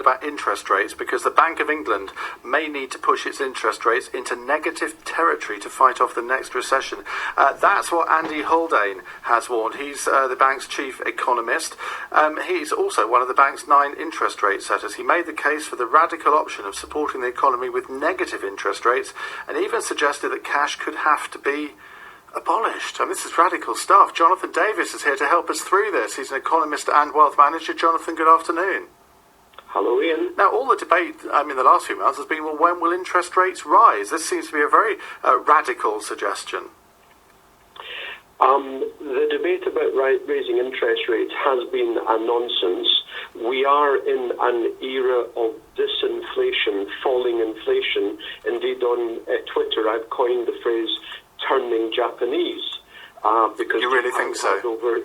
concerned about interest rates because the Bank of England may need to push its interest rates into negative territory to fight off the next recession. That's what Andy Haldane has warned. He's the bank's chief economist. He's also one of the bank's 9 interest rate setters. He made the case for the radical option of supporting the economy with negative interest rates and even suggested that cash could have to be abolished. I mean, this is radical stuff. Jonathan Davis is here to help us through this. He's an economist and wealth manager. Jonathan, good afternoon. Hello, Ian. Now, all the debate, the last few months has been, well, when will interest rates rise? This seems to be a very radical suggestion. The debate about raising interest rates has been a nonsense. We are in an era of disinflation, falling inflation. Indeed, on Twitter, I've coined the phrase turning Japanese, because you really think so? Over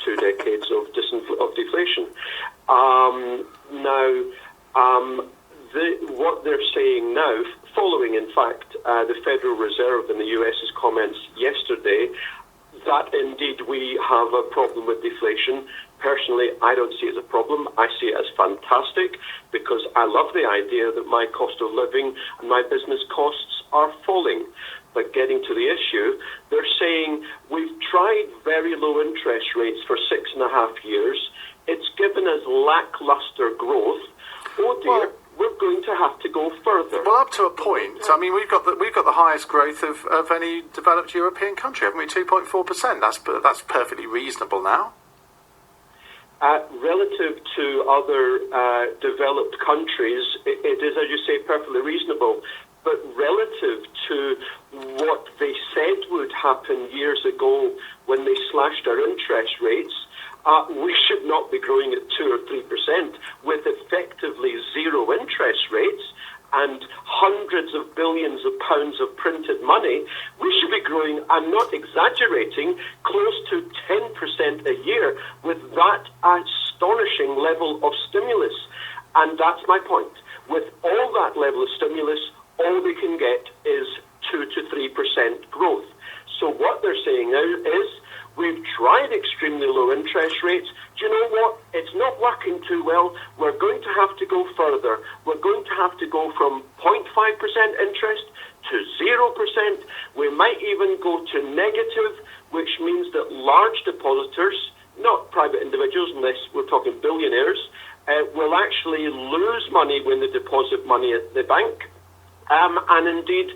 2 decades of deflation. What they're saying now, following in fact the Federal Reserve and the US's comments yesterday, that indeed we have a problem with deflation. Personally, I don't see it as a problem. I see it as fantastic because I love the idea that my cost of living and my business costs are falling. But getting to the issue, they're saying we've tried very low interest rates for 6.5 years. It's given us lackluster growth. Oh dear, we're going to have to go further. Well, up to a point. I mean, we've got the highest growth of any developed European country, haven't we? 2.4%. That's perfectly reasonable now. Relative to other developed countries, it is, as you say, perfectly reasonable. But relative to what they said would happen years ago when they slashed our interest rates, we should not be growing at 2 or 3% with effectively zero interest rates and hundreds of billions of pounds of printed money. We should be growing, I'm not exaggerating, close to 10% a year with that astonishing level of stimulus. And that's my point. With all that level of stimulus, all they can get is 2 to 3% growth. So what they're saying now is, we've tried extremely low interest rates. Do you know what? It's not working too well. We're going to have to go further. We're going to have to go from 0.5% interest to 0%. We might even go to negative, which means that large depositors, not private individuals unless we're talking billionaires, will actually lose money when they deposit money at the bank. And indeed,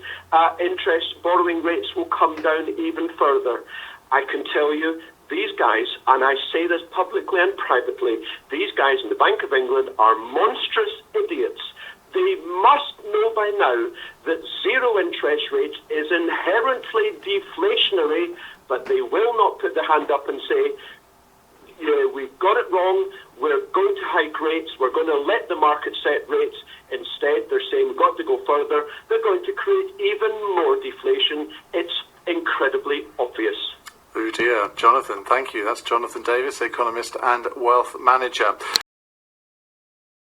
interest borrowing rates will come down even further. I can tell you, these guys, and I say this publicly and privately, these guys in the Bank of England are monstrous idiots. They must know by now that zero interest rates is inherently deflationary, but they will not put their hand up and say, yeah, we've got it wrong, we're going to hike rates, we're going to let the market set rates. Instead, they're saying we've got to go further. They're going to create even more deflation. It's incredibly obvious. Oh dear. Jonathan, thank you. That's Jonathan Davis, economist and wealth manager.